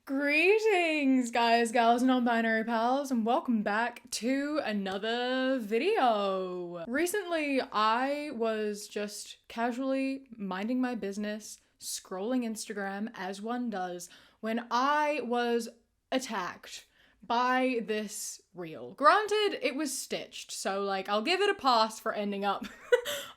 Greetings, guys, gals, non-binary pals, and welcome back to another video. Recently, I was just casually minding my business, scrolling Instagram as one does, when I was attacked by this reel. Granted, it was stitched, so like I'll give it a pass for ending up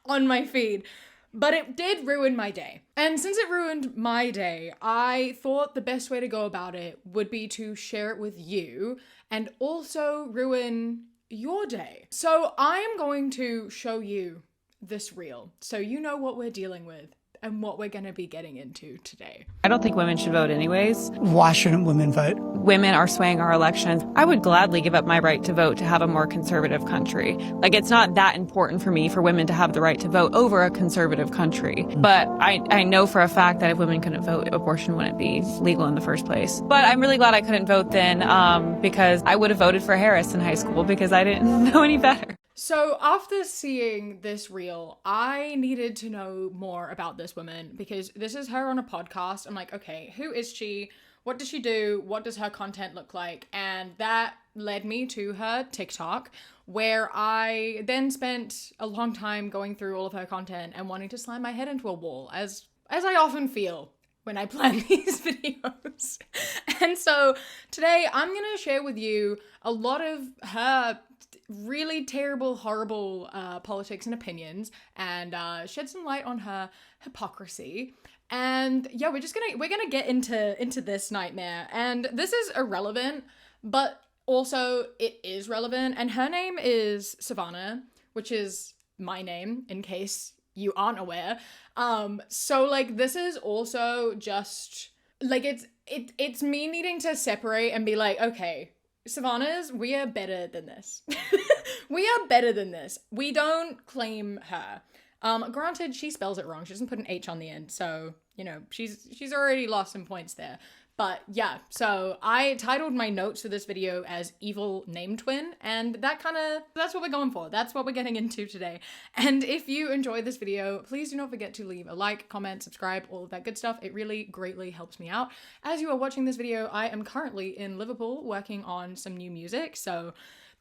on my feed. But it did ruin my day. And since it ruined my day, I thought the best way to go about it would be to share it with you and also ruin your day. So I am going to show you this reel so you know what we're dealing with and what we're going to be getting into today. I don't think women should vote anyways. Why shouldn't women vote? Women are swaying our elections. I would gladly give up my right to vote to have a more conservative country. Like, it's not that important for me for women to have the right to vote over a conservative country. But I know for a fact that if women couldn't vote, abortion wouldn't be legal in the first place. But I'm really glad I couldn't vote then because I would have voted for Harris in high school because I didn't know any better. So after seeing this reel, I needed to know more about this woman because this is her on a podcast. I'm like, okay, who is she? What does she do? What does her content look like? And that led me to her TikTok, where I then spent a long time going through all of her content and wanting to slam my head into a wall, as I often feel when I plan these videos. And so today I'm gonna share with you a lot of her really terrible, horrible politics and opinions, and shed some light on her hypocrisy. And yeah, we're gonna get into this nightmare. And this is irrelevant, but also it is relevant. And her name is Savanna, which is my name, in case you aren't aware. So like this is also just like it's me needing to separate and be like, okay, Savannas, we are better than this. We are better than this. We don't claim her. Granted, she spells it wrong. She doesn't put an H on the end, so, you know, she's already lost some points there. But yeah, so I titled my notes for this video as Evil Name Twin, and that's what we're going for. That's what we're getting into today. And if you enjoyed this video, please do not forget to leave a like, comment, subscribe, all of that good stuff. It really greatly helps me out. As you are watching this video, I am currently in Liverpool working on some new music, so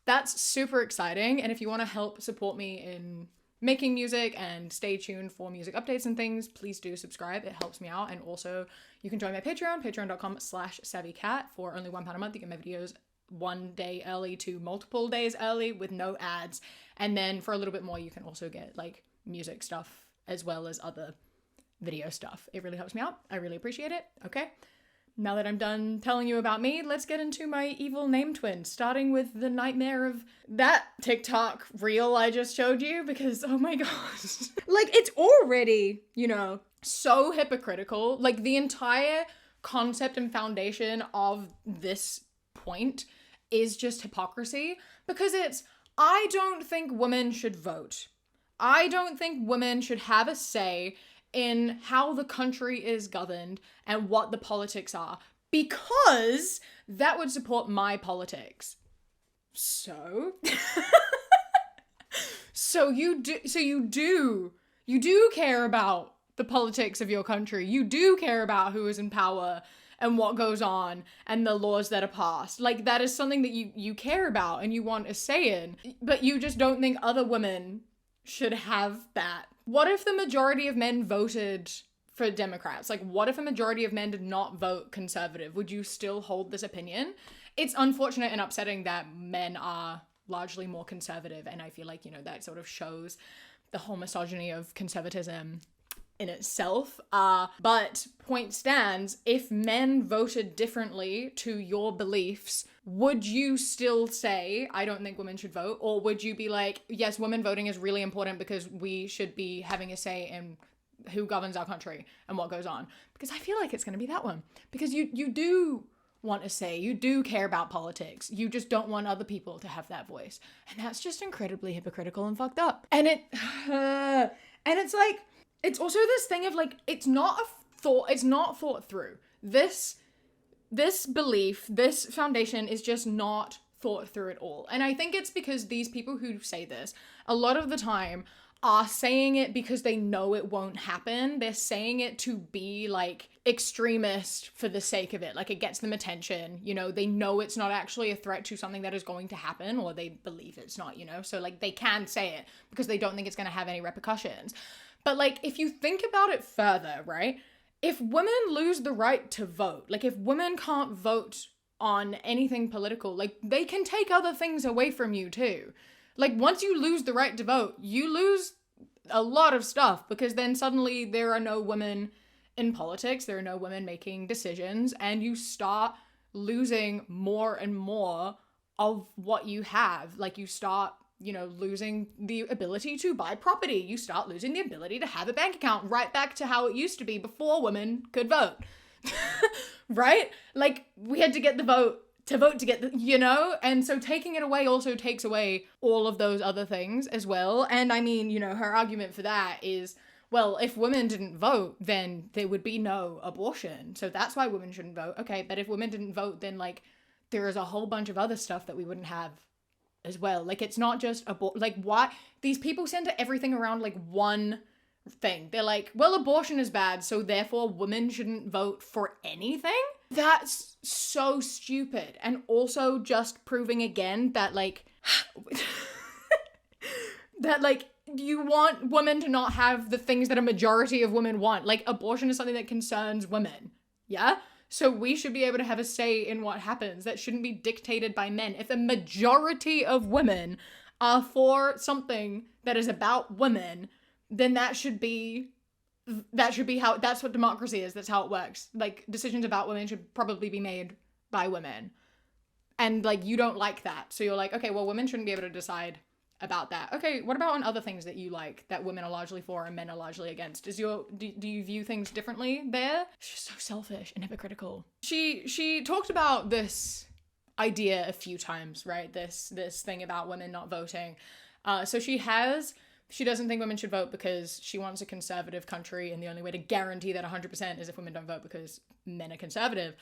that's super exciting. And if you want to help support me in making music and stay tuned for music updates and things, please do subscribe. It helps me out. And also you can join my Patreon, patreon.com/savvycat. For only £1 a month, you get my videos 1 day early to multiple days early with no ads. And then for a little bit more, you can also get like music stuff as well as other video stuff. It really helps me out. I really appreciate it. Okay. Now that I'm done telling you about me, let's get into my evil name twin, starting with the nightmare of that TikTok reel I just showed you, because oh my gosh. Like, it's already, you know, so hypocritical. Like, the entire concept and foundation of this point is just hypocrisy, because I don't think women should vote. I don't think women should have a say in how the country is governed and what the politics are, because that would support my politics. So you do care about the politics of your country. You do care about who is in power and what goes on and the laws that are passed. Like, that is something that you care about and you want a say in, but you just don't think other women should have that. What if the majority of men voted for Democrats? Like, what if a majority of men did not vote conservative? Would you still hold this opinion? It's unfortunate and upsetting that men are largely more conservative, and I feel like, you know, that sort of shows the whole misogyny of conservatism in itself. But point stands, if men voted differently to your beliefs, would you still say, I don't think women should vote? Or would you be like, yes, women voting is really important because we should be having a say in who governs our country and what goes on? Because I feel like it's going to be that one. Because you do want a say. You do care about politics. You just don't want other people to have that voice. And that's just incredibly hypocritical and fucked up. And it's like, it's also this thing of like, it's not thought through. This belief, this foundation is just not thought through at all. And I think it's because these people who say this, a lot of the time, are saying it because they know it won't happen. They're saying it to be like extremist for the sake of it. Like, it gets them attention, you know, they know it's not actually a threat to something that is going to happen, or they believe it's not, you know, so like they can say it because they don't think it's going to have any repercussions. But like, if you think about it further, right? If women lose the right to vote, like if women can't vote on anything political, like they can take other things away from you too. Like, once you lose the right to vote, you lose a lot of stuff, because then suddenly there are no women in politics, there are no women making decisions, and you start losing more and more of what you have. Like, you start, you know, losing the ability to buy property. You start losing the ability to have a bank account, right back to how it used to be before women could vote. Right? Like, we had to get the vote to get the, you know? And so taking it away also takes away all of those other things as well. And I mean, you know, her argument for that is, well, if women didn't vote, then there would be no abortion. So that's why women shouldn't vote. Okay, but if women didn't vote, then like there is a whole bunch of other stuff that we wouldn't have as well. Like, it's not just like, why these people center everything around like one thing. They're like, well, abortion is bad, so therefore women shouldn't vote for anything. That's so stupid. And also just proving again that like that like you want women to not have the things that a majority of women want. Like, abortion is something that concerns women. Yeah? So we should be able to have a say in what happens. That shouldn't be dictated by men. If a majority of women are for something that is about women, then that should be how, that's what democracy is. That's how it works. Like, decisions about women should probably be made by women. And like, you don't like that. So you're like, okay, well, women shouldn't be able to decide about that. Okay, what about on other things that you like that women are largely for and men are largely against? Do you view things differently there? She's so selfish and hypocritical. She talked about this idea a few times, right? This thing about women not voting. So she doesn't think women should vote because she wants a conservative country, and the only way to guarantee that 100% is if women don't vote because men are conservative.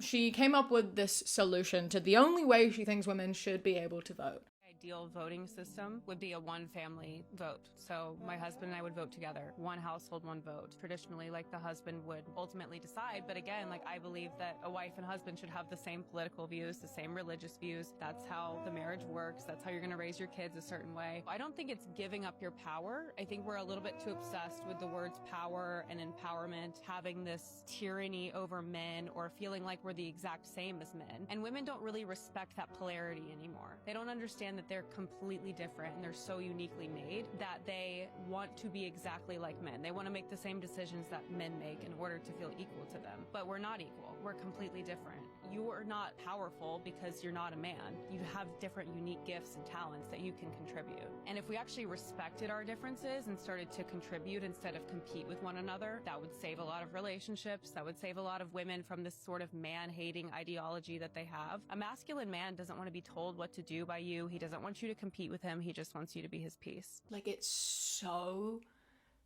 She came up with this solution to the only way she thinks women should be able to vote. Ideal voting system would be a one family vote. So my husband and I would vote together. One household, one vote. Traditionally, like, the husband would ultimately decide. But again, like, I believe that a wife and husband should have the same political views, the same religious views. That's how the marriage works. That's how you're going to raise your kids a certain way. I don't think it's giving up your power. I think we're a little bit too obsessed with the words power and empowerment, having this tyranny over men, or feeling like we're the exact same as men. And women don't really respect that polarity anymore. They don't understand that they're completely different and they're so uniquely made that they want to be exactly like men. They want to make the same decisions that men make in order to feel equal to them. But we're not equal. We're completely different. You are not powerful because you're not a man. You have different unique gifts and talents that you can contribute. And if we actually respected our differences and started to contribute instead of compete with one another, that would save a lot of relationships. That would save a lot of women from this sort of man-hating ideology that they have. A masculine man doesn't want to be told what to do by you. He doesn't want you to compete with him. He just wants you to be his piece. Like, it's so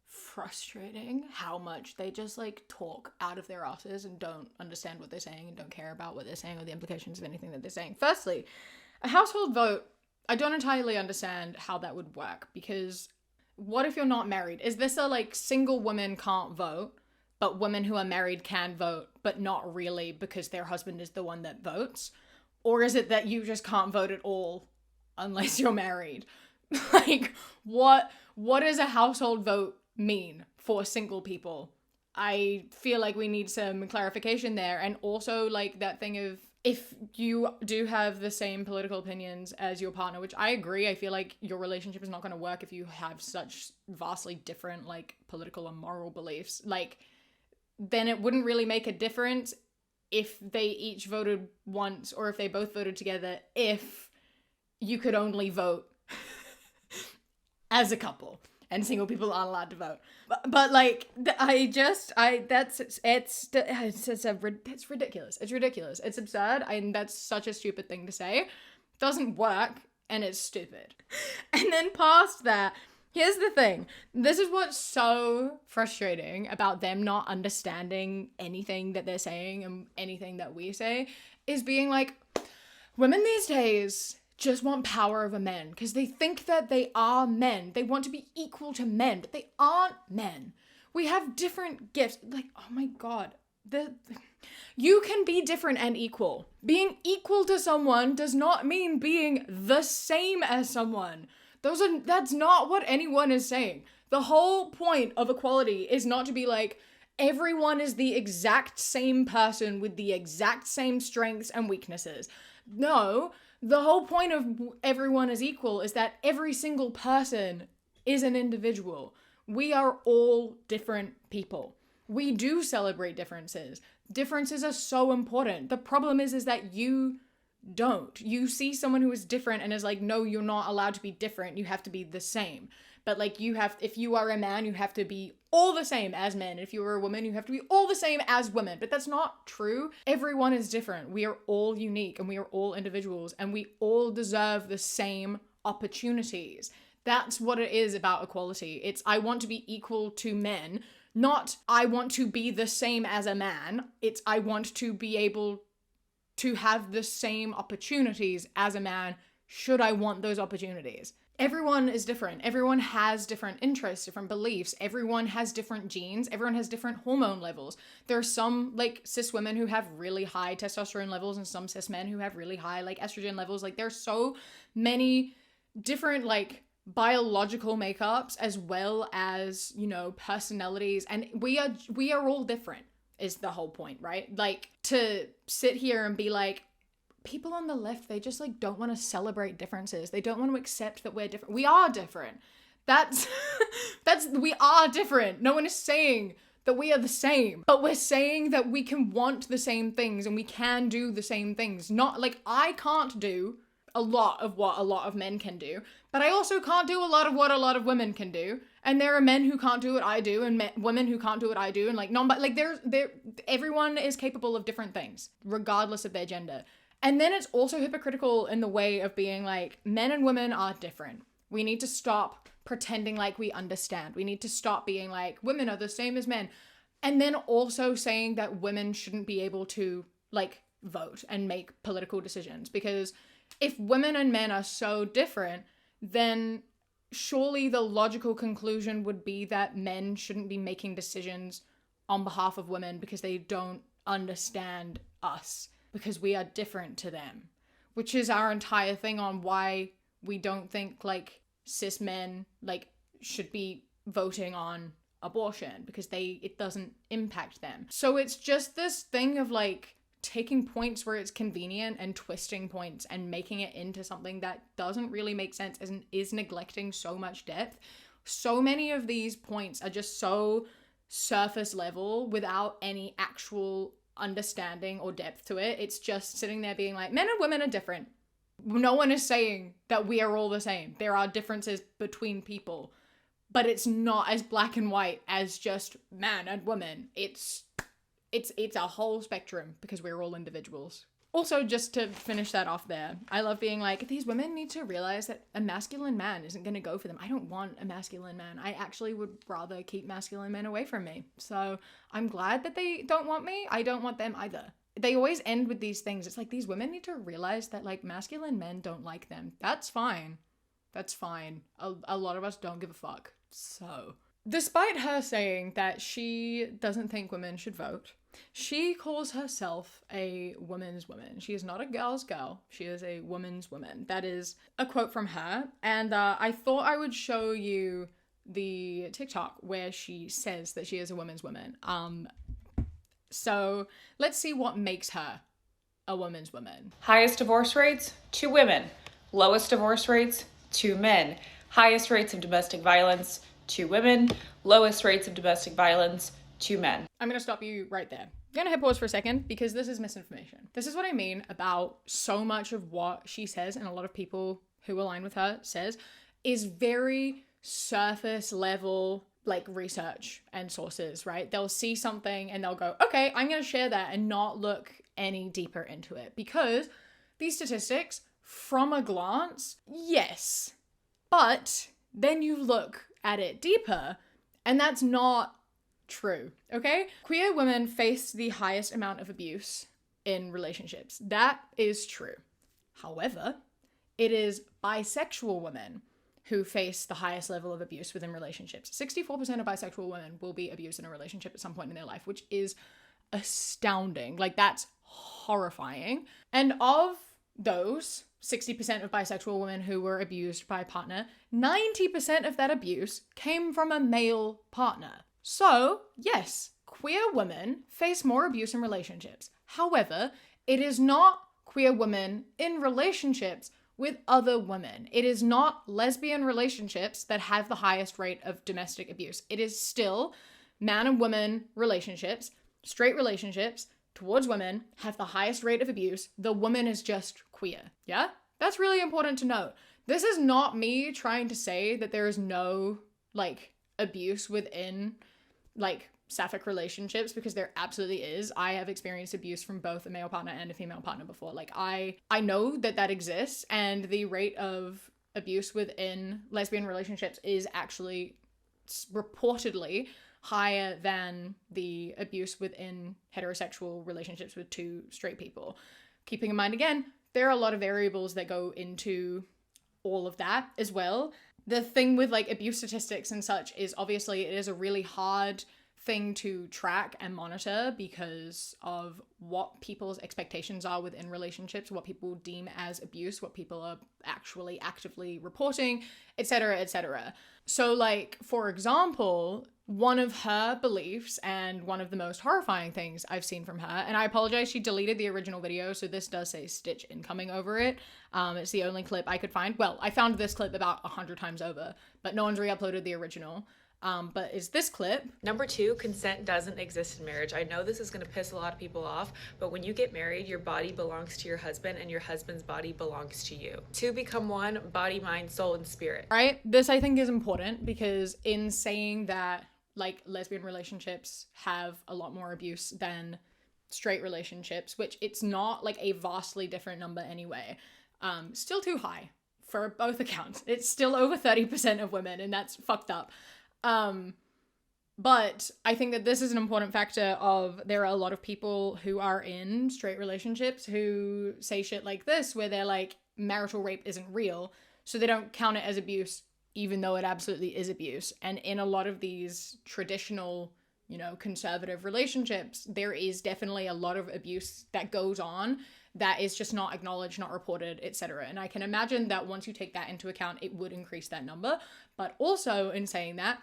frustrating how much they just like talk out of their asses and don't understand what they're saying and don't care about what they're saying or the implications of anything that they're saying. Firstly, a household vote, I don't entirely understand how that would work, because what if you're not married? Is this a like single women can't vote, but women who are married can vote, but not really because their husband is the one that votes? Or is it that you just can't vote at all unless you're married? Like, what does a household vote mean for single people? I feel like we need some clarification there. And also, like, that thing of, if you do have the same political opinions as your partner, which I agree, I feel like your relationship is not going to work if you have such vastly different, like, political and moral beliefs. Like, then it wouldn't really make a difference if they each voted once, or if they both voted together, if you could only vote as a couple and single people aren't allowed to vote. But like, it's ridiculous. It's ridiculous. It's absurd. And that's such a stupid thing to say. Doesn't work, and it's stupid. And then past that, here's the thing. This is what's so frustrating about them not understanding anything that they're saying and anything that we say, is being like, women these days just want power over men because they think that they are men. They want to be equal to men, but they aren't men. We have different gifts. Like, oh my God. You can be different and equal. Being equal to someone does not mean being the same as someone. That's not what anyone is saying. The whole point of equality is not to be like, everyone is the exact same person with the exact same strengths and weaknesses. No, the whole point of everyone is equal is that every single person is an individual. We are all different people. We do celebrate differences. Differences are so important. The problem is that you don't. You see someone who is different and is like, no, you're not allowed to be different. You have to be the same. But like if you are a man, you have to be all the same as men. If you are a woman, you have to be all the same as women. But that's not true. Everyone is different. We are all unique and we are all individuals and we all deserve the same opportunities. That's what it is about equality. It's I want to be equal to men, not I want to be the same as a man. It's I want to be able to have the same opportunities as a man should I want those opportunities. Everyone is different. Everyone has different interests, different beliefs. Everyone has different genes. Everyone has different hormone levels. There are some like cis women who have really high testosterone levels and some cis men who have really high like estrogen levels. Like there's so many different like biological makeups as well as, you know, personalities, and we are all different is the whole point, right? Like to sit here and be like, people on the left, they just like don't want to celebrate differences. They don't want to accept that we're different. We are different. We are different. No one is saying that we are the same, but we're saying that we can want the same things and we can do the same things. Not like I can't do a lot of what a lot of men can do, but I also can't do a lot of what a lot of women can do. And there are men who can't do what I do and women who can't do what I do. And like, everyone is capable of different things, regardless of their gender. And then it's also hypocritical in the way of being like, men and women are different. We need to stop pretending like we understand. We need to stop being like, women are the same as men. And then also saying that women shouldn't be able to like vote and make political decisions. Because if women and men are so different, then surely the logical conclusion would be that men shouldn't be making decisions on behalf of women because they don't understand us, because we are different to them, which is our entire thing on why we don't think like cis men like should be voting on abortion, because it doesn't impact them. So it's just this thing of like taking points where it's convenient and twisting points and making it into something that doesn't really make sense and is neglecting so much depth. So many of these points are just so surface level without any actual understanding or depth to it. It's just sitting there being like, men and women are different. No one is saying that we are all the same. There are differences between people, but it's not as black and white as just man and woman. It's a whole spectrum because we're all individuals. Also, just to finish that off there, I love being like, these women need to realize that a masculine man isn't going to go for them. I don't want a masculine man. I actually would rather keep masculine men away from me. So I'm glad that they don't want me. I don't want them either. They always end with these things. It's like, these women need to realize that like masculine men don't like them. That's fine. That's fine. A lot of us don't give a fuck. So despite her saying that she doesn't think women should vote, she calls herself a woman's woman. She is not a girl's girl. She is a woman's woman. That is a quote from her. And I thought I would show you the TikTok where she says that she is a woman's woman. So let's see what makes her a woman's woman. Highest divorce rates, 2 women. Lowest divorce rates, 2 men. Highest rates of domestic violence, 2 women. Lowest rates of domestic violence, 2 men. I'm going to stop you right there. I'm going to hit pause for a second because this is misinformation. This is what I mean about so much of what she says, and a lot of people who align with her says, is very surface level like research and sources, right? They'll see something and they'll go, okay, I'm going to share that, and not look any deeper into it, because these statistics from a glance, yes, but then you look at it deeper and that's not true, okay? Queer women face the highest amount of abuse in relationships. That is true. However, it is bisexual women who face the highest level of abuse within relationships. 64% of bisexual women will be abused in a relationship at some point in their life, which is astounding. Like, that's horrifying. And of those 60% of bisexual women who were abused by a partner, 90% of that abuse came from a male partner. So, yes, queer women face more abuse in relationships. However, it is not queer women in relationships with other women. It is not lesbian relationships that have the highest rate of domestic abuse. It is still man and woman relationships, straight relationships towards women have the highest rate of abuse. The woman is just queer. Yeah? That's really important to note. This is not me trying to say that there is no, like, abuse within, like, sapphic relationships, because there absolutely is. I have experienced abuse from both a male partner and a female partner before. Like, I know that exists, and the rate of abuse within lesbian relationships is actually reportedly higher than the abuse within heterosexual relationships with two straight people. Keeping in mind, again, there are a lot of variables that go into all of that as well. The thing with, like, abuse statistics and such is obviously it is a really hard thing to track and monitor because of what people's expectations are within relationships, what people deem as abuse, what people are actually actively reporting, etc., etc. So, like, for example, one of her beliefs and one of the most horrifying things I've seen from her, and I apologize, she deleted the original video, so this does say Stitch incoming over it. It's the only clip I could find. Well, I found this clip about 100 times over, but no one's re-uploaded the original. But is this clip. Number 2, consent doesn't exist in marriage. I know this is going to piss a lot of people off, but when you get married, your body belongs to your husband and your husband's body belongs to you. Two become one, body, mind, soul, and spirit. Right? This, I think, is important because in saying that, like, lesbian relationships have a lot more abuse than straight relationships, which it's not, like, a vastly different number anyway. Still too high for both accounts. It's still over 30% of women, and that's fucked up. But I think that this is an important factor of there are a lot of people who are in straight relationships who say shit like this, where they're like, marital rape isn't real, so they don't count it as abuse, even though it absolutely is abuse. And in a lot of these traditional, you know, conservative relationships, there is definitely a lot of abuse that goes on that is just not acknowledged, not reported, etc. And I can imagine that once you take that into account, it would increase that number. But also, in saying that,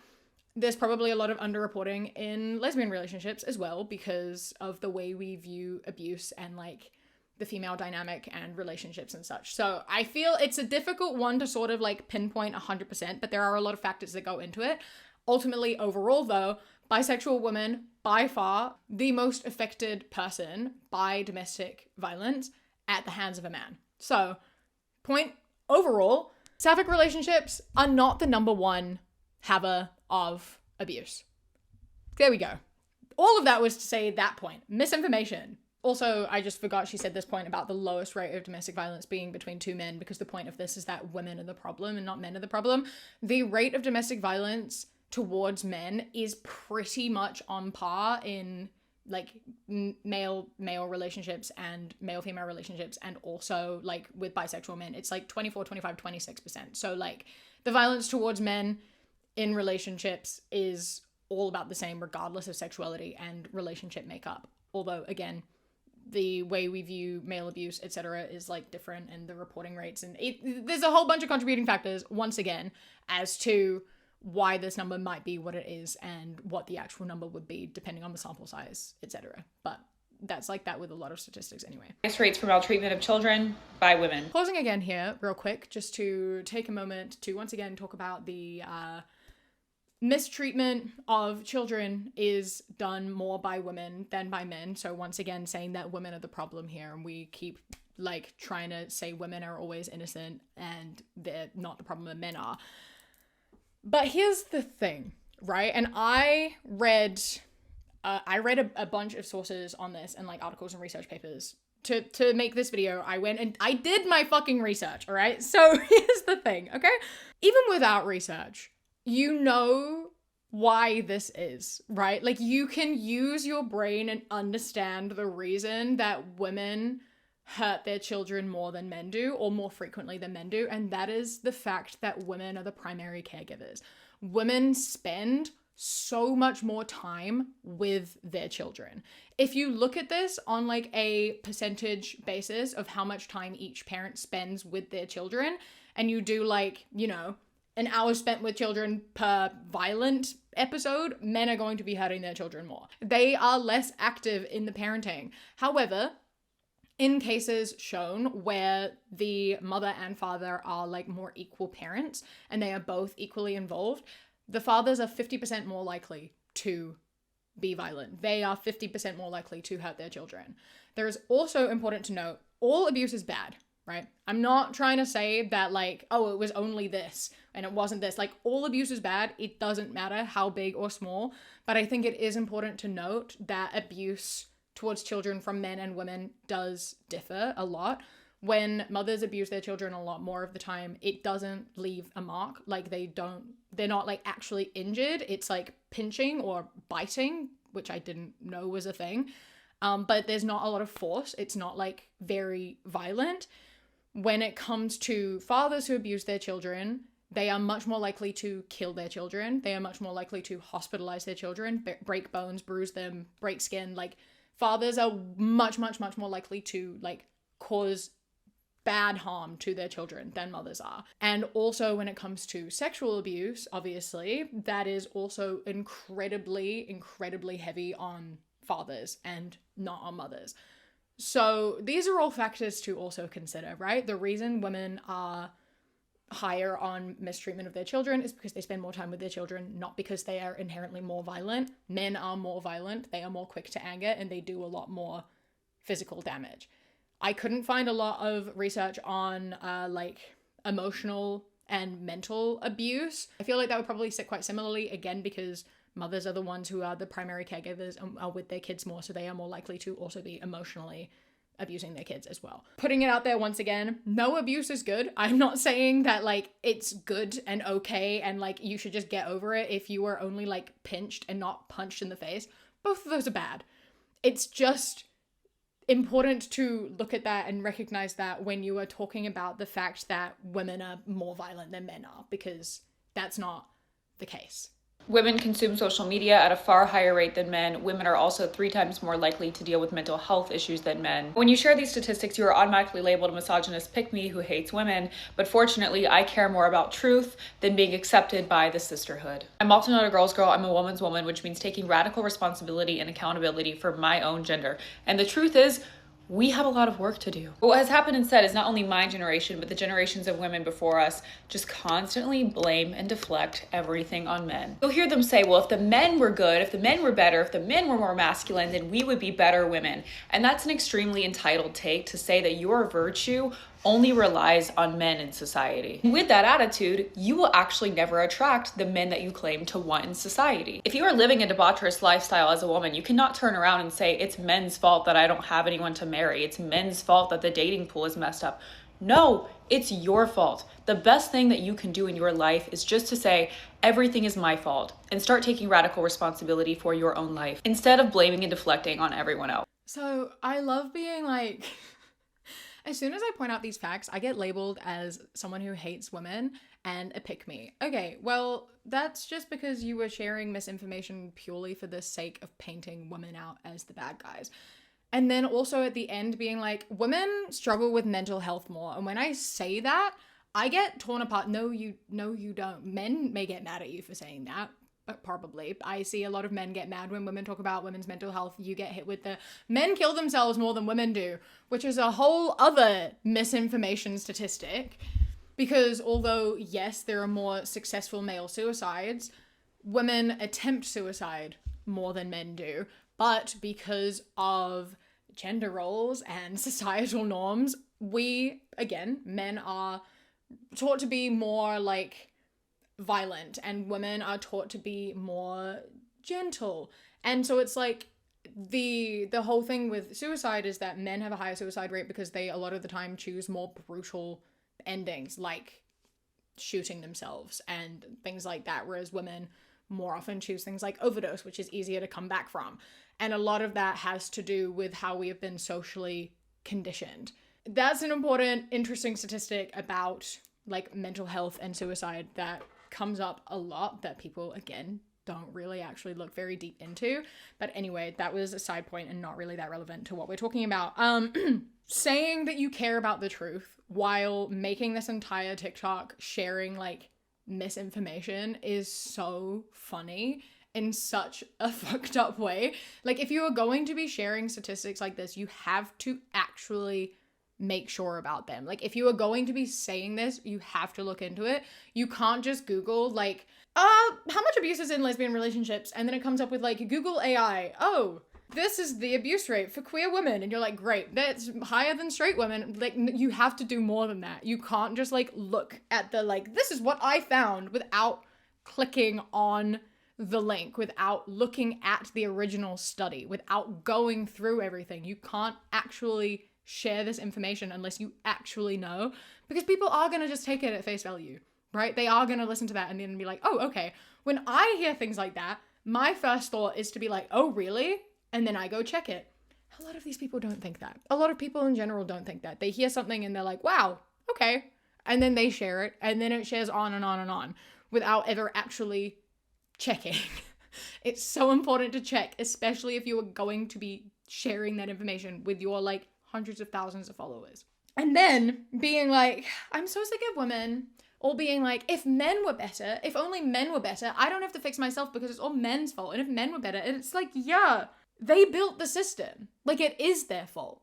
there's probably a lot of underreporting in lesbian relationships as well because of the way we view abuse and, like, the female dynamic and relationships and such. So I feel it's a difficult one to sort of, like, pinpoint 100%, but there are a lot of factors that go into it. Ultimately, overall, though, bisexual women, by far, the most affected person by domestic violence at the hands of a man. So, point overall, sapphic relationships are not the number one haver of abuse. There we go. All of that was to say that point. Misinformation. Also, I just forgot she said this point about the lowest rate of domestic violence being between two men, because the point of this is that women are the problem and not men are the problem. The rate of domestic violence towards men is pretty much on par in, like, male relationships and male-female relationships, and also, like, with bisexual men. It's like 24, 25, 26%. So, like, the violence towards men in relationships is all about the same regardless of sexuality and relationship makeup. Although, again, the way we view male abuse, etc., is, like, different, and the reporting rates, and there's a whole bunch of contributing factors, once again, as to why this number might be what it is and what the actual number would be depending on the sample size, etc. But that's like that with a lot of statistics anyway. Highest rates for maltreatment of children by women. Pausing again here real quick, just to take a moment to once again talk about the mistreatment of children is done more by women than by men. So once again, saying that women are the problem here, and we keep, like, trying to say women are always innocent and they're not the problem, and men are. But here's the thing, right? And I read a bunch of sources on this, and, like, articles and research papers. To make this video, I went and I did my fucking research, all right? So here's the thing, okay? Even without research, you know why this is, right? Like, you can use your brain and understand the reason that women hurt their children more than men do, or more frequently than men do, and that is the fact that women are the primary caregivers. Women spend so much more time with their children. If you look at this on like a percentage basis of how much time each parent spends with their children, and you do like, you know, an hour spent with children per violent episode, men are going to be hurting their children more. They are less active in the parenting. However, in cases shown where the mother and father are like more equal parents and they are both equally involved, the fathers are 50% more likely to be violent. They are 50% more likely to hurt their children. There is also important to note, all abuse is bad, right? I'm not trying to say that like, oh, it was only this and it wasn't this. Like, all abuse is bad. It doesn't matter how big or small. But I think it is important to note that abuse towards children from men and women does differ a lot. When mothers abuse their children a lot more of the time, it doesn't leave a mark. Like, they're not like actually injured. It's like pinching or biting, which I didn't know was a thing. But there's not a lot of force. It's not like very violent. When it comes to fathers who abuse their children, they are much more likely to kill their children. They are much more likely to hospitalize their children, break bones, bruise them, break skin. Like, fathers are much, much, much more likely to like cause bad harm to their children than mothers are. And also when it comes to sexual abuse, obviously, that is also incredibly, incredibly heavy on fathers and not on mothers. So these are all factors to also consider, right? The reason women are higher on mistreatment of their children is because they spend more time with their children, not because they are inherently more violent. Men are more violent, they are more quick to anger, and they do a lot more physical damage. I couldn't find a lot of research on like emotional and mental abuse. I feel like that would probably sit quite similarly, again, because mothers are the ones who are the primary caregivers and are with their kids more, so they are more likely to also be emotionally abusing their kids as well. Putting it out there once again, no abuse is good. I'm not saying that like it's good and okay and like you should just get over it if you were only like pinched and not punched in the face. Both of those are bad. It's just important to look at that and recognize that when you are talking about the fact that women are more violent than men are, because that's not the case. Women consume social media at a far higher rate than men. Women are also 3 times more likely to deal with mental health issues than men. When you share these statistics, you are automatically labeled a misogynist pick-me who hates women, but fortunately, I care more about truth than being accepted by the sisterhood. I'm also not a girl's girl, I'm a woman's woman, which means taking radical responsibility and accountability for my own gender. And the truth is, we have a lot of work to do. But what has happened instead is not only my generation, but the generations of women before us just constantly blame and deflect everything on men. You'll hear them say, well, if the men were good, if the men were better, if the men were more masculine, then we would be better women. And that's an extremely entitled take to say that your virtue only relies on men in society. And with that attitude, you will actually never attract the men that you claim to want in society. If you are living a debaucherous lifestyle as a woman, you cannot turn around and say, it's men's fault that I don't have anyone to marry. It's men's fault that the dating pool is messed up. No, it's your fault. The best thing that you can do in your life is just to say, everything is my fault, and start taking radical responsibility for your own life instead of blaming and deflecting on everyone else. So I love being like, as soon as I point out these facts, I get labeled as someone who hates women and a pick-me. Okay, well, that's just because you were sharing misinformation purely for the sake of painting women out as the bad guys. And then also at the end being like, women struggle with mental health more. And when I say that, I get torn apart. No, you don't. Men may get mad at you for saying that. But probably. I see a lot of men get mad when women talk about women's mental health. You get hit with the men kill themselves more than women do, which is a whole other misinformation statistic. Because although, yes, there are more successful male suicides, women attempt suicide more than men do. But because of gender roles and societal norms, we, again, men are taught to be more like violent and women are taught to be more gentle. And so it's like the whole thing with suicide is that men have a higher suicide rate because they a lot of the time choose more brutal endings, like shooting themselves and things like that, whereas women more often choose things like overdose, which is easier to come back from. And a lot of that has to do with how we have been socially conditioned. That's an important, interesting statistic about like mental health and suicide that comes up a lot that people, again, don't really actually look very deep into. But anyway, that was a side point and not really that relevant to what we're talking about. Saying that you care about the truth while making this entire TikTok sharing like misinformation is so funny in such a fucked up way. Like, if you are going to be sharing statistics like this, you have to actually make sure about them. Like, if you are going to be saying this, you have to look into it. You can't just Google like, how much abuse is in lesbian relationships? And then it comes up with like Google AI. Oh, this is the abuse rate for queer women. And you're like, great, that's higher than straight women. Like, you have to do more than that. You can't just like look at the like, this is what I found without clicking on the link, without looking at the original study, without going through everything. You can't actually share this information unless you actually know, because people are going to just take it at face value, right? They are going to listen to that and then be like, oh, okay. When I hear things like that, my first thought is to be like, oh, really? And then I go check it. A lot of these people don't think that. A lot of people in general don't think that. They hear something and they're like, wow, okay. And then they share it, and then it shares on and on and on without ever actually checking. It's so important to check, especially if you are going to be sharing that information with your like hundreds of thousands of followers. And then being like, I'm so sick of women. Or being like, if men were better, if only men were better, I don't have to fix myself because it's all men's fault. And if men were better, and it's like, yeah, they built the system. Like, it is their fault.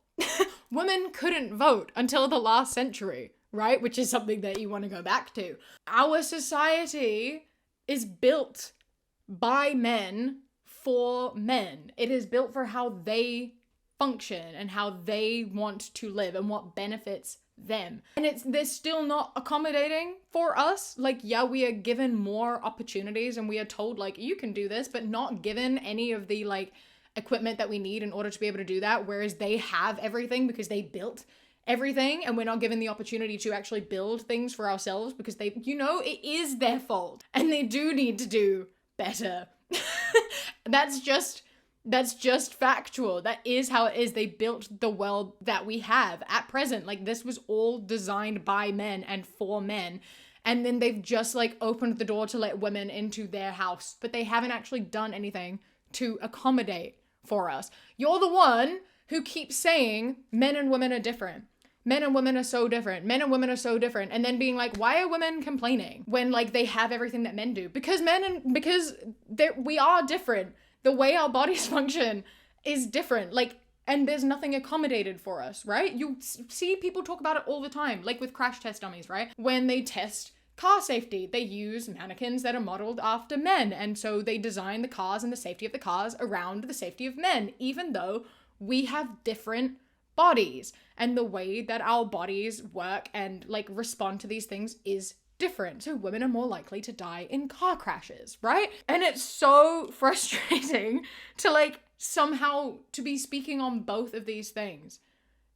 Women couldn't vote until the last century, right? Which is something that you want to go back to. Our society is built by men for men. It is built for how they function and how they want to live and what benefits them. And they're still not accommodating for us. Like, yeah, we are given more opportunities and we are told like, you can do this, but not given any of the like equipment that we need in order to be able to do that. Whereas they have everything because they built everything, and we're not given the opportunity to actually build things for ourselves because they, you know, it is their fault and they do need to do better. That's just factual. That is how it is. They built the world that we have at present. Like, this was all designed by men and for men. And then they've just like opened the door to let women into their house, but they haven't actually done anything to accommodate for us. You're the one who keeps saying men and women are different. Men and women are so different. Men and women are so different. And then being like, why are women complaining when like they have everything that men do? Because we are different. The way our bodies function is different. Like, and there's nothing accommodated for us, right? You see people talk about it all the time, like with crash test dummies, right? When they test car safety, they use mannequins that are modeled after men. And so they design the cars and the safety of the cars around the safety of men, even though we have different bodies. And the way that our bodies work and like respond to these things is different. So women are more likely to die in car crashes, right? And it's so frustrating to like somehow to be speaking on both of these things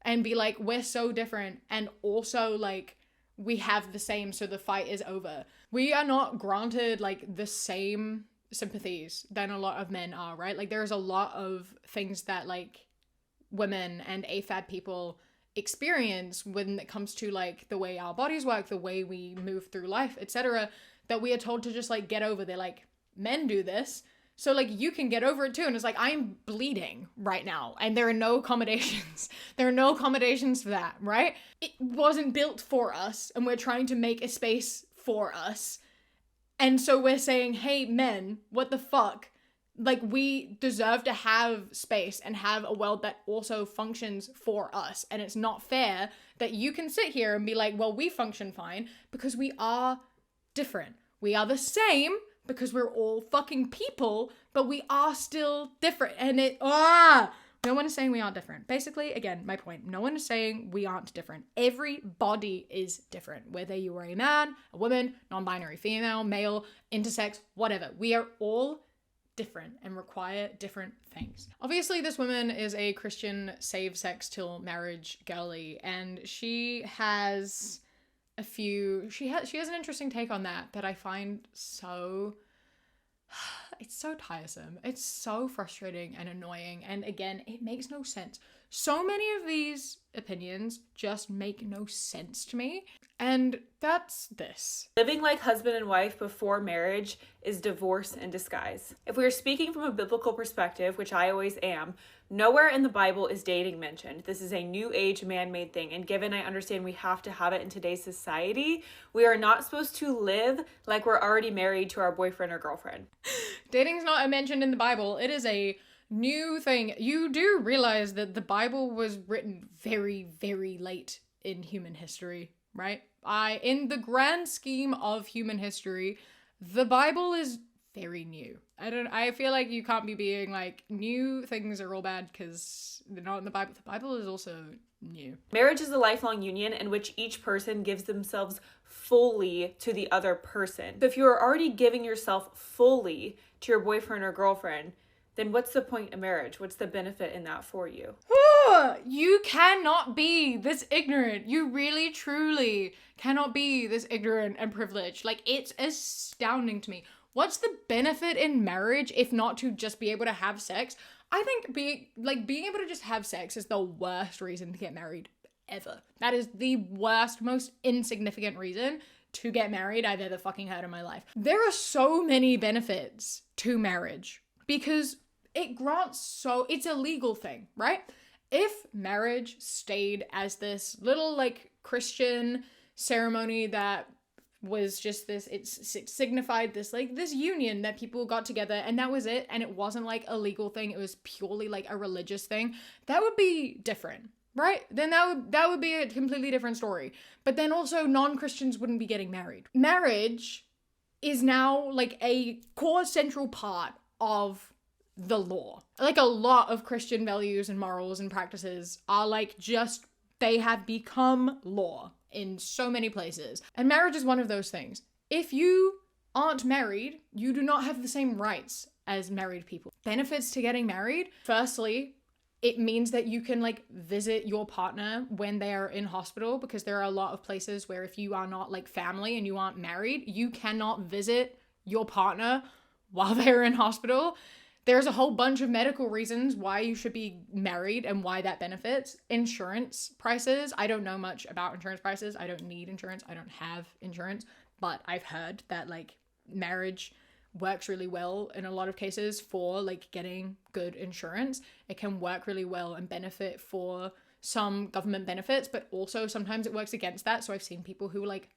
and be like, we're so different, and also like we have the same, so the fight is over. We are not granted like the same sympathies than a lot of men are, right? Like, there's a lot of things that like women and AFAB people experience when it comes to like the way our bodies work, the way we move through life, etc., that we are told to just like get over. They're like, men do this, so like you can get over it too. And it's like, I'm bleeding right now and there are no accommodations. There are no accommodations for that, right? It wasn't built for us and we're trying to make a space for us. And so we're saying, hey men, what the fuck? Like, we deserve to have space and have a world that also functions for us. And it's not fair that you can sit here and be like, well, we function fine, because we are different. We are the same because we're all fucking people, but we are still different. And no one is saying we aren't different. Basically, again, my point, no one is saying we aren't different. Every body is different. Whether you are a man, a woman, non-binary, female, male, intersex, whatever. We are all different and require different things. Obviously, this woman is a Christian save-sex till marriage girly, and she has she has an interesting take on that I find so, it's so tiresome. It's so frustrating and annoying. And again, it makes no sense. So many of these opinions just make no sense to me. And that's this. Living like husband and wife before marriage is divorce in disguise. If we are speaking from a biblical perspective, which I always am, nowhere in the Bible is dating mentioned. This is a new age man-made thing. And given I understand we have to have it in today's society, we are not supposed to live like we're already married to our boyfriend or girlfriend. Dating's not mentioned in the Bible. It is a new thing. You do realize that the Bible was written very, very late in human history, right? In the grand scheme of human history, the Bible is very new. I feel like you can't be being like, new things are all bad because they're not in the Bible. The Bible is also new. Marriage is a lifelong union in which each person gives themselves fully to the other person. So if you are already giving yourself fully to your boyfriend or girlfriend, then what's the point of marriage? What's the benefit in that for you? You cannot be this ignorant. You really, truly cannot be this ignorant and privileged. Like, it's astounding to me. What's the benefit in marriage if not to just be able to have sex? I think being able to just have sex is the worst reason to get married ever. That is the worst, most insignificant reason to get married I've ever fucking heard in my life. There are so many benefits to marriage because it's a legal thing, right? If marriage stayed as this little like Christian ceremony that was just this, it signified this union that people got together and that was it, and it wasn't like a legal thing, it was purely like a religious thing, that would be different, right? Then that would be a completely different story. But then also non-Christians wouldn't be getting married. Marriage is now like a core central part of the law. Like a lot of Christian values and morals and practices are like they have become law in so many places. And marriage is one of those things. If you aren't married, you do not have the same rights as married people. Benefits to getting married. Firstly, it means that you can like visit your partner when they are in hospital, because there are a lot of places where if you are not like family and you aren't married, you cannot visit your partner while they're in hospital. There's a whole bunch of medical reasons why you should be married and why that benefits. Insurance prices. I don't know much about insurance prices. I don't need insurance. I don't have insurance. But I've heard that like marriage works really well in a lot of cases for like getting good insurance. It can work really well and benefit for some government benefits, but also sometimes it works against that. So I've seen people who like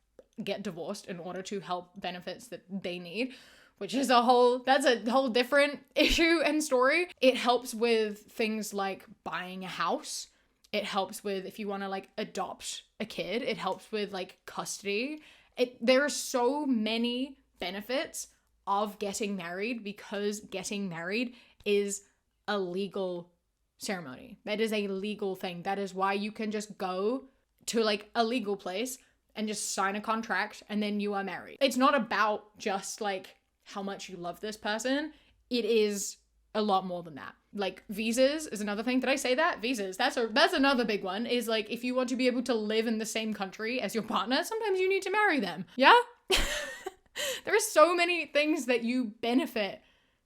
get divorced in order to help benefits that they need, which is that's a whole different issue and story. It helps with things like buying a house. It helps with if you want to like adopt a kid. It helps with like custody. There are so many benefits of getting married because getting married is a legal ceremony. That is a legal thing. That is why you can just go to like a legal place and just sign a contract and then you are married. It's not about just like how much you love this person. It is a lot more than that. Like visas is another thing. Did I say that? Visas. That's another big one, is like if you want to be able to live in the same country as your partner, sometimes you need to marry them. Yeah? There are so many things that you benefit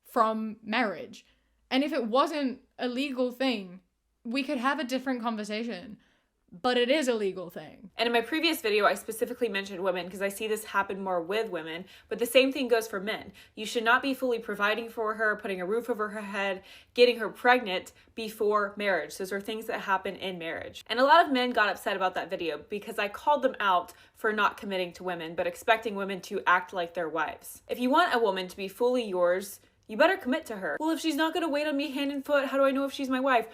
from marriage. And if it wasn't a legal thing, we could have a different conversation. But it is a legal thing. And in my previous video, I specifically mentioned women because I see this happen more with women, but the same thing goes for men. You should not be fully providing for her, putting a roof over her head, getting her pregnant before marriage. Those are things that happen in marriage. And a lot of men got upset about that video because I called them out for not committing to women, but expecting women to act like their wives. If you want a woman to be fully yours, you better commit to her. Well, if she's not gonna wait on me hand and foot, how do I know if she's my wife?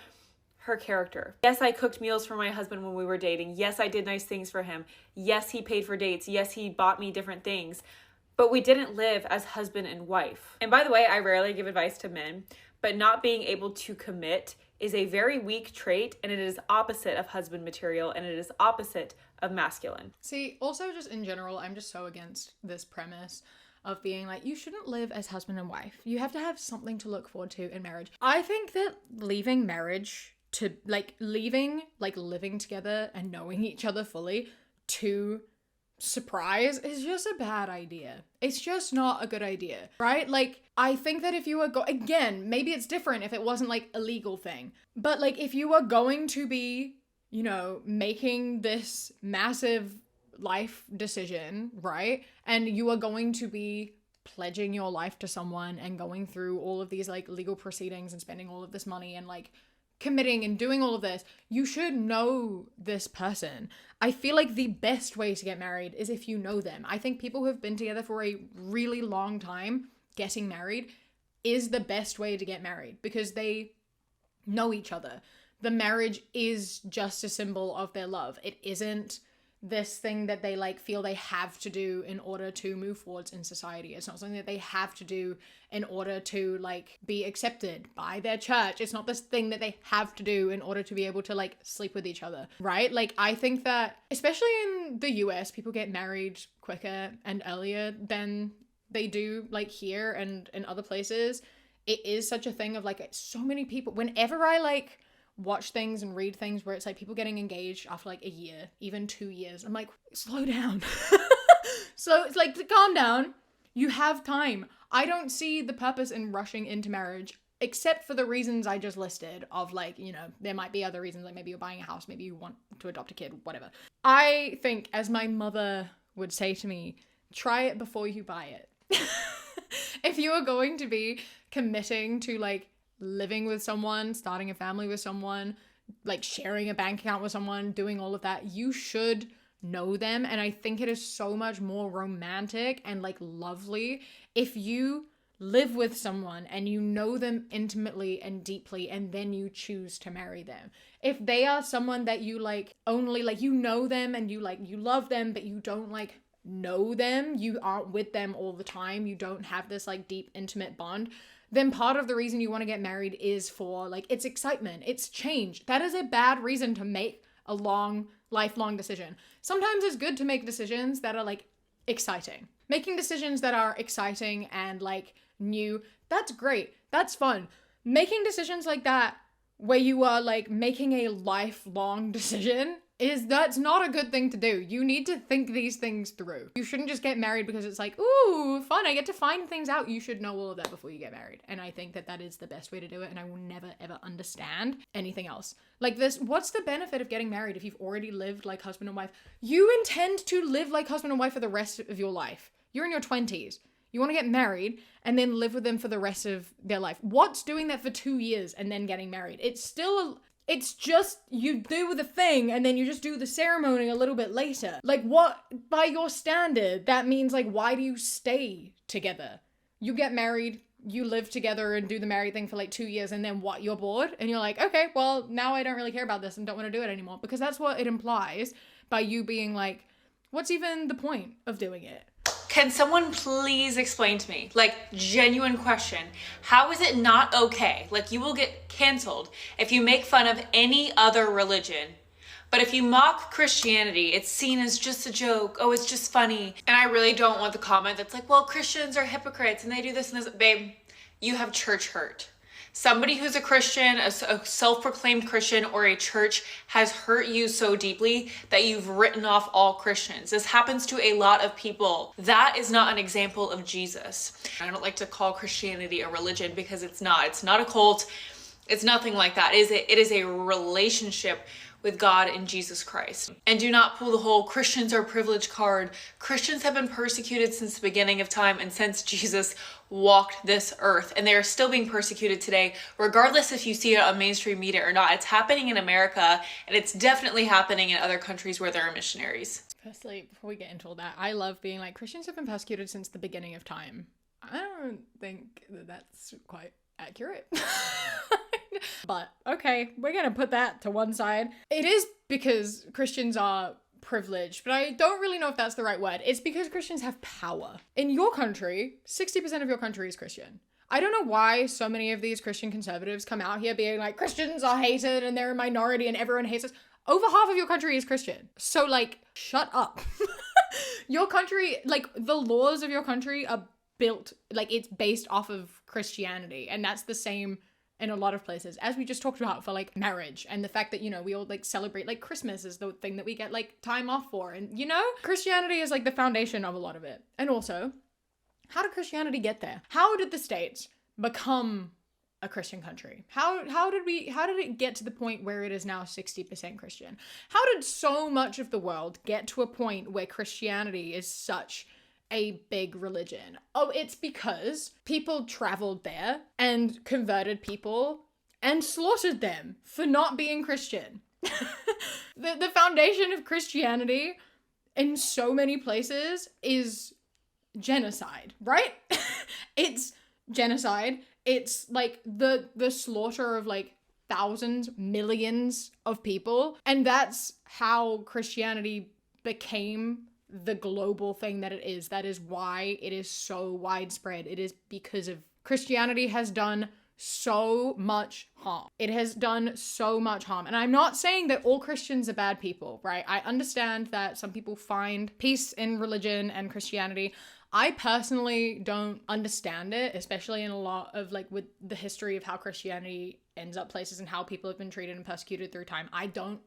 Her character. Yes, I cooked meals for my husband when we were dating. Yes, I did nice things for him. Yes, he paid for dates. Yes, he bought me different things. But we didn't live as husband and wife. And by the way, I rarely give advice to men, but not being able to commit is a very weak trait, and it is opposite of husband material, and it is opposite of masculine. See, also just in general, I'm just so against this premise of being like, you shouldn't live as husband and wife. You have to have something to look forward to in marriage. I think that leaving marriage to living together and knowing each other fully to surprise is just a bad idea. It's just not a good idea, right? Like, I think that if you were again, maybe it's different if it wasn't like a legal thing, but like if you were going to be, you know, making this massive life decision, right? And you are going to be pledging your life to someone and going through all of these like legal proceedings and spending all of this money and like committing and doing all of this, you should know this person. I feel like the best way to get married is if you know them. I think people who have been together for a really long time, getting married is the best way to get married because they know each other. The marriage is just a symbol of their love. It isn't this thing that they like feel they have to do in order to move forwards in society. It's not something that they have to do in order to like be accepted by their church. It's not this thing that they have to do in order to be able to like sleep with each other, right? Like I think that especially in the US, people get married quicker and earlier than they do like here and in other places. It is such a thing of like so many people, whenever I like watch things and read things where it's like people getting engaged after like a year, even 2 years. I'm like, slow down. So it's like, calm down. You have time. I don't see the purpose in rushing into marriage, except for the reasons I just listed of like, you know, there might be other reasons, like maybe you're buying a house, maybe you want to adopt a kid, whatever. I think, as my mother would say to me, try it before you buy it. If you are going to be committing to like living with someone, starting a family with someone, like sharing a bank account with someone, doing all of that, you should know them. And I think it is so much more romantic and like lovely if you live with someone and you know them intimately and deeply and then you choose to marry them. If they are someone that you like only like you know them and you like you love them but you don't like know them, you aren't with them all the time, you don't have this like deep intimate bond, then part of the reason you want to get married is for like it's excitement, it's change. That is a bad reason to make a lifelong decision. Sometimes it's good to make decisions that are like exciting. Making decisions that are exciting and like new, that's great. That's fun. Making decisions like that where you are like making a lifelong decision that's not a good thing to do. You need to think these things through. You shouldn't just get married because it's like, ooh, fun, I get to find things out. You should know all of that before you get married. And I think that that is the best way to do it. And I will never, ever understand anything else. Like this, what's the benefit of getting married if you've already lived like husband and wife? You intend to live like husband and wife for the rest of your life. You're in your 20s. You want to get married and then live with them for the rest of their life. What's doing that for 2 years and then getting married? It's just you do the thing and then you just do the ceremony a little bit later. Like what, by your standard, that means like, why do you stay together? You get married, you live together and do the married thing for like 2 years and then what, you're bored? And you're like, okay, well now I don't really care about this and don't want to do it anymore. Because that's what it implies by you being like, what's even the point of doing it? Can someone please explain to me, like, genuine question, how is it not okay? Like, you will get canceled if you make fun of any other religion. But if you mock Christianity, it's seen as just a joke. Oh, it's just funny. And I really don't want the comment that's like, well, Christians are hypocrites and they do this and this. Babe, you have church hurt. Somebody who's a Christian, a self-proclaimed Christian, or a church has hurt you so deeply that you've written off all Christians. This happens to a lot of people. That is not an example of Jesus. I don't like to call Christianity a religion because it's not. It's not a cult. It's nothing like that. It is a relationship with God and Jesus Christ. And do not pull the whole Christians are privileged card. Christians have been persecuted since the beginning of time and since Jesus walked this earth, and they are still being persecuted today, regardless if you see it on mainstream media or not. It's happening in America, and it's definitely happening in other countries where there are missionaries. Firstly, before we get into all that, I love being like, Christians have been persecuted since the beginning of time. I don't think that that's quite accurate. But okay, we're gonna put that to one side. It is because Christians are privileged, but I don't really know if that's the right word. It's because Christians have power. In your country, 60% of your country is Christian. I don't know why so many of these Christian conservatives come out here being like, Christians are hated and they're a minority and everyone hates us. Over half of your country is Christian. So like, shut up. Your country, like the laws of your country are built, like it's based off of Christianity, and that's the same in a lot of places, as we just talked about for like marriage and the fact that, you know, we all like celebrate like Christmas is the thing that we get like time off for. And, you know, Christianity is like the foundation of a lot of it. And also, how did Christianity get there? How did the States become a Christian country? How did it get to the point where it is now 60% Christian? How did so much of the world get to a point where Christianity is such a big religion? Oh, it's because people traveled there and converted people and slaughtered them for not being Christian. The foundation of Christianity in so many places is genocide, right? It's genocide. It's like the slaughter of like thousands, millions of people. And that's how Christianity became the global thing that it is. That is why it is so widespread. It is because of Christianity has done so much harm. It has done so much harm. And I'm not saying that all Christians are bad people, right? I understand that some people find peace in religion and Christianity. I personally don't understand it, especially in a lot of like with the history of how Christianity ends up places and how people have been treated and persecuted through time. I don't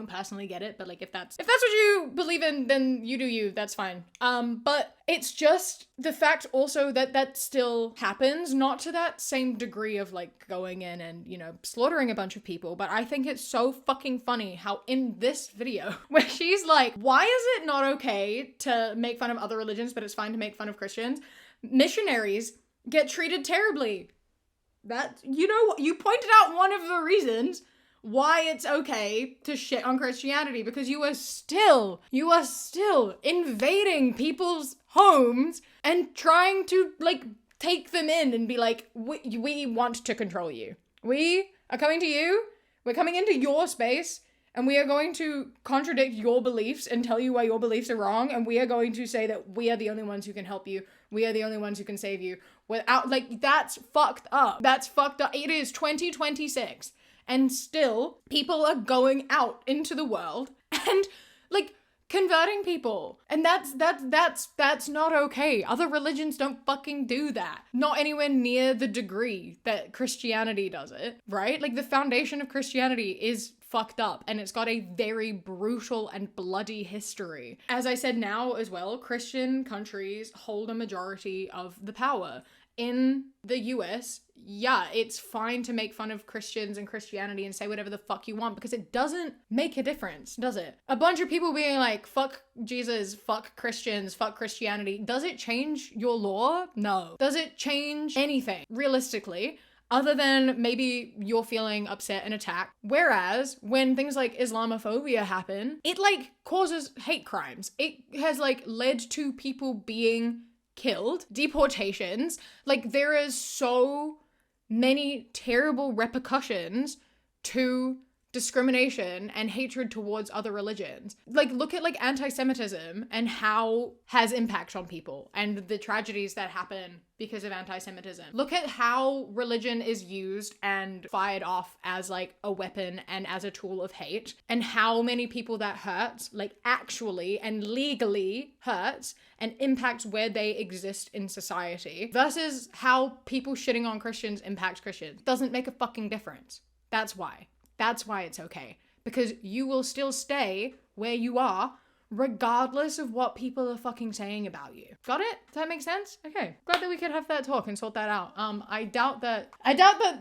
personally get it, but like if that's what you believe in, then you do you, that's fine. But it's just the fact also that still happens, not to that same degree of like going in and, you know, slaughtering a bunch of people. But I think it's so fucking funny how in this video where she's like, why is it not okay to make fun of other religions, but it's fine to make fun of Christians? Missionaries get treated terribly. That, you know, you pointed out one of the reasons why it's okay to shit on Christianity, because you are still invading people's homes and trying to like take them in and be like, we want to control you. We are coming to you. We're coming into your space and we are going to contradict your beliefs and tell you why your beliefs are wrong. And we are going to say that we are the only ones who can help you. We are the only ones who can save you. Without, like, that's fucked up. That's fucked up. It is 2026. And still, people are going out into the world and, like, converting people. And that's not okay. Other religions don't fucking do that. Not anywhere near the degree that Christianity does it, right? Like, the foundation of Christianity is fucked up and it's got a very brutal and bloody history. As I said, now as well, Christian countries hold a majority of the power. In the US, yeah, it's fine to make fun of Christians and Christianity and say whatever the fuck you want because it doesn't make a difference, does it? A bunch of people being like, fuck Jesus, fuck Christians, fuck Christianity. Does it change your law? No. Does it change anything, realistically? Other than maybe you're feeling upset and attacked. Whereas when things like Islamophobia happen, it like causes hate crimes. It has like led to people being killed, deportations. Like there is so many terrible repercussions to discrimination and hatred towards other religions. Like look at like anti-Semitism and how has impact on people and the tragedies that happen because of anti-Semitism. Look at how religion is used and fired off as like a weapon and as a tool of hate, and how many people that hurts, like actually and legally hurts and impacts where they exist in society, versus how people shitting on Christians impact Christians. Doesn't make a fucking difference. That's why. That's why it's okay. Because you will still stay where you are regardless of what people are fucking saying about you. Got it? Does that make sense? Okay. Glad that we could have that talk and sort that out. I doubt that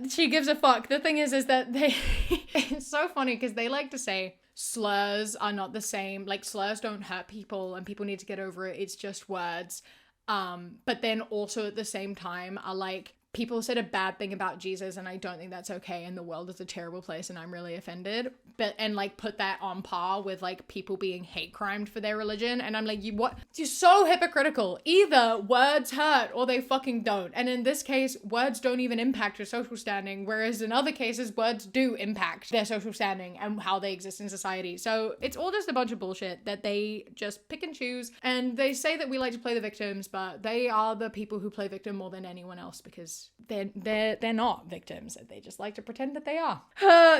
she gives a fuck. The thing is that it's so funny because they like to say slurs are not the same. Like slurs don't hurt people and people need to get over it. It's just words. But then also at the same time are like, people said a bad thing about Jesus and I don't think that's okay and the world is a terrible place and I'm really offended. And like put that on par with like people being hate crimed for their religion. And I'm like, what? You're so hypocritical. Either words hurt or they fucking don't. And in this case, words don't even impact your social standing. Whereas in other cases, words do impact their social standing and how they exist in society. So it's all just a bunch of bullshit that they just pick and choose. And they say that we like to play the victims, but they are the people who play victim more than anyone else because they're not victims. They just like to pretend that they are.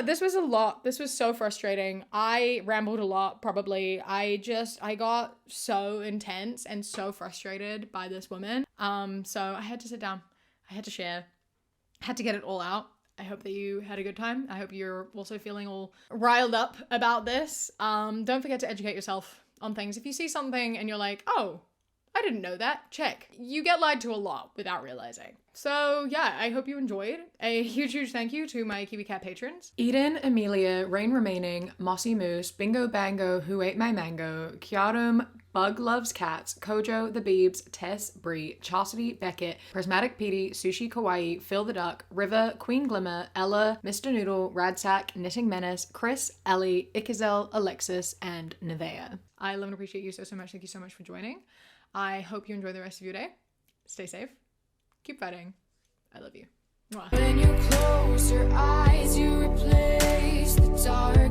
This was a lot. This was so frustrating. I rambled a lot, probably. I got so intense and so frustrated by this woman. So I had to sit down. I had to share. I had to get it all out. I hope that you had a good time. I hope you're also feeling all riled up about this. Don't forget to educate yourself on things. If you see something and you're like, oh, I didn't know that, check. You get lied to a lot without realizing. So yeah, I hope you enjoyed. A huge thank you to my Kiwi Cat patrons. Eden, Amelia, Rain Remaining, Mossy Moose, Bingo Bango, Who Ate My Mango, Kiarum, Bug Loves Cats, Kojo, The Beebs, Tess, Bree, Chastity, Beckett, Prismatic Petey, Sushi Kawaii, Phil the Duck, River, Queen Glimmer, Ella, Mr. Noodle, Radsack, Knitting Menace, Chris, Ellie, Ikazel, Alexis, and Nevea. I love and appreciate you so much. Thank you so much for joining. I hope you enjoy the rest of your day. Stay safe. Keep fighting. I love you. Mwah. When you close your eyes, you replace the dark.